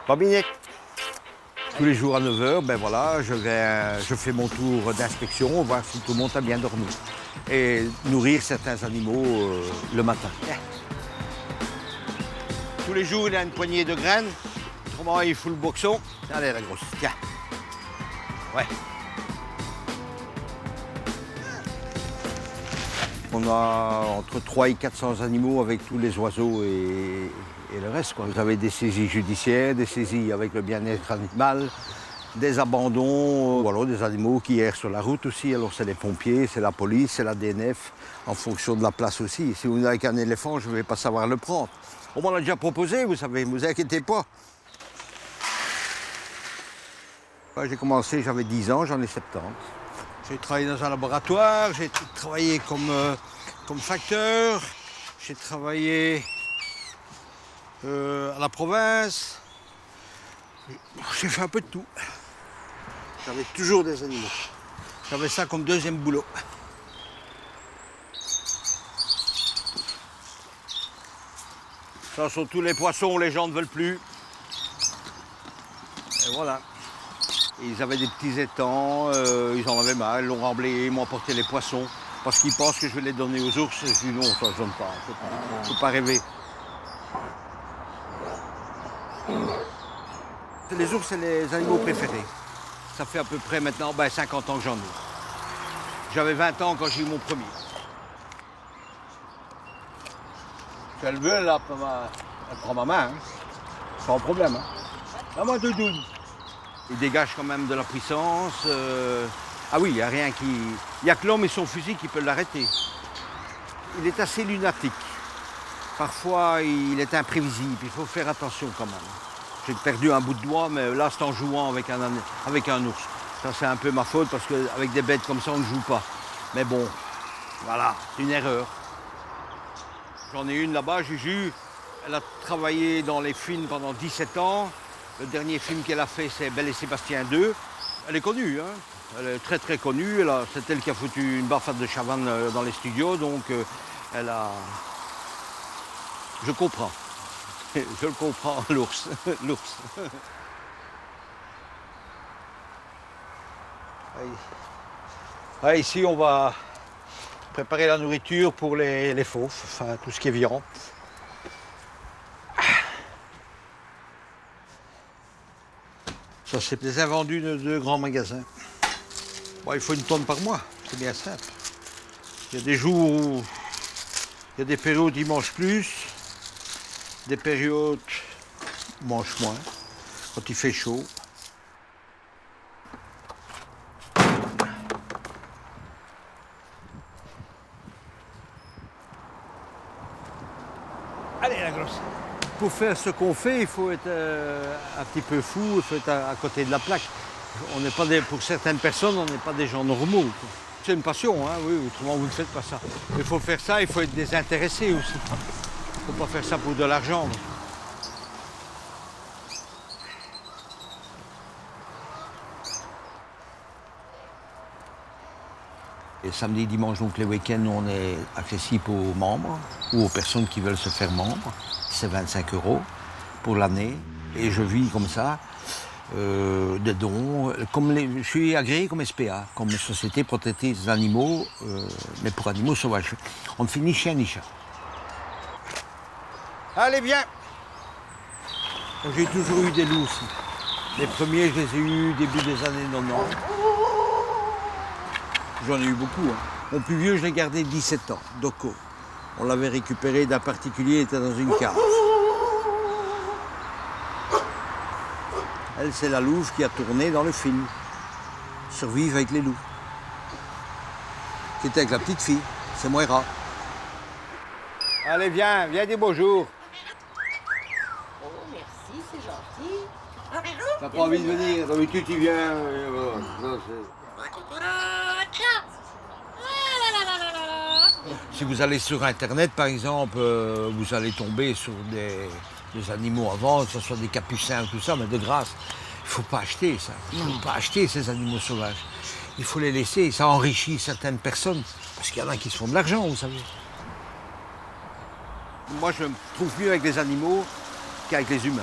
Bobinette. Tous les jours à 9 h, ben voilà, je fais mon tour d'inspection, voir si tout le monde a bien dormi. Et nourrir certains animaux le matin. Tous les jours, il a une poignée de graines. Autrement, il fout le boxon. Allez, la grosse, tiens. Ouais. On a entre 300 et 400 animaux avec tous les oiseaux et le reste, quoi. Vous avez des saisies judiciaires, des saisies avec le bien-être animal, des abandons, voilà, des animaux qui errent sur la route aussi. Alors c'est les pompiers, c'est la police, c'est la DNF, en fonction de la place aussi. Si vous venez avec un éléphant, je ne vais pas savoir le prendre. On m'en a déjà proposé, vous savez, ne vous inquiétez pas. J'ai commencé, j'avais 10 ans, j'en ai 70. J'ai travaillé dans un laboratoire, j'ai travaillé comme facteur, j'ai travaillé à la province. J'ai fait un peu de tout. J'avais toujours des animaux. J'avais ça comme deuxième boulot. Ça sont tous les poissons, les gens ne veulent plus. Et voilà. Et ils avaient des petits étangs, ils en avaient mal, ils l'ont remblayé, ils m'ont apporté les poissons. Parce qu'ils pensent que je vais les donner aux ours. Je dis non, ça je donne pas. Faut pas rêver. Les ours, c'est les animaux préférés. Ça fait à peu près maintenant 50 ans que j'en ai. J'avais 20 ans quand j'ai eu mon premier. Si elle veut, elle prend ma main. Hein. Sans problème. Hein. Maman doudoune. Il dégage quand même de la puissance. Ah oui, il n'y a rien qui... Il n'y a que l'homme et son fusil qui peut l'arrêter. Il est assez lunatique. Parfois, il est imprévisible. Il faut faire attention quand même. J'ai perdu un bout de doigt, mais là, c'est en jouant avec un ours. Ça, c'est un peu ma faute, parce qu'avec des bêtes comme ça, on ne joue pas. Mais bon, voilà, c'est une erreur. J'en ai une là-bas, Juju. Elle a travaillé dans les films pendant 17 ans. Le dernier film qu'elle a fait, c'est Belle et Sébastien 2. Elle est connue, hein. Elle est très très connue. C'est elle qui a foutu une baffe de Chavannes dans les studios, donc elle a... Je comprends. Je le comprends, l'ours. L'ours. Ici, on va préparer la nourriture pour les fauves, enfin tout ce qui est viande. Ça, c'est des invendus de 2 grands magasins. Bon, il faut une tonne par mois, c'est bien simple. Il y a des jours où il y a des périodes où ils mangent plus, des périodes où ils mangent moins, quand il fait chaud. Allez, la grosse. Pour faire ce qu'on fait, il faut être un petit peu fou, il faut être à côté de la plaque. On n'est pas pour certaines personnes, on n'est pas des gens normaux. C'est une passion, hein, oui, autrement vous ne faites pas ça. Il faut faire ça, il faut être désintéressé aussi. Il ne faut pas faire ça pour de l'argent. Et samedi, dimanche, donc les week-ends, on est accessible aux membres ou aux personnes qui veulent se faire membres. C'est 25 € pour l'année. Et je vis comme ça, des dons. Je suis agréé comme SPA, comme Société protectrice des animaux, mais pour animaux sauvages. On ne fait ni chien ni chat. Allez, viens! J'ai toujours eu des loups aussi. Les premiers, je les ai eus début des années 90. J'en ai eu beaucoup. Hein. Mon plus vieux, je l'ai gardé 17 ans, Doco. On l'avait récupéré d'un particulier, il était dans une cave. Elle, c'est la louve qui a tourné dans le film. Survivre avec les loups. Qui était avec la petite fille, c'est Moira. Allez, viens dis bonjour. Oh, merci, c'est gentil. T'as pas envie de venir, d'habitude tu viens. Si vous allez sur Internet, par exemple, vous allez tomber sur des animaux à vendre, que ce soit des capucins ou tout ça, mais de grâce, il ne faut pas acheter ça. Il ne faut pas acheter ces animaux sauvages. Il faut les laisser, ça enrichit certaines personnes, parce qu'il y en a qui se font de l'argent, vous savez. Moi, je me trouve mieux avec les animaux qu'avec les humains.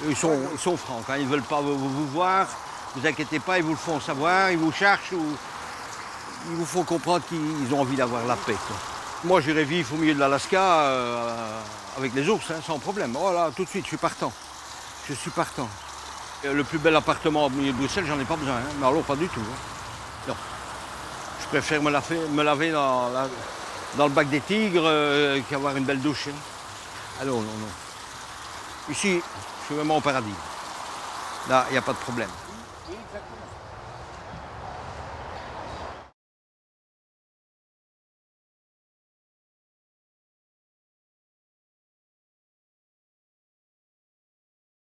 Ils sont francs. Quand ils ne veulent pas vous voir, ne vous inquiétez pas, ils vous le font savoir, ils vous cherchent ou ils vous font comprendre qu'ils ont envie d'avoir la paix, quoi. Moi, j'irais vivre au milieu de l'Alaska avec les ours, hein, sans problème. Oh là, tout de suite, je suis partant. Je suis partant. Le plus bel appartement au milieu de Bruxelles, j'en ai pas besoin. Hein. Mais alors, pas du tout. Hein. Non. Je préfère me laver dans le bac des tigres qu'avoir une belle douche. Hein. Ah non, non, non. Ici, je suis vraiment au paradis. Là, il n'y a pas de problème. Oui, exactement.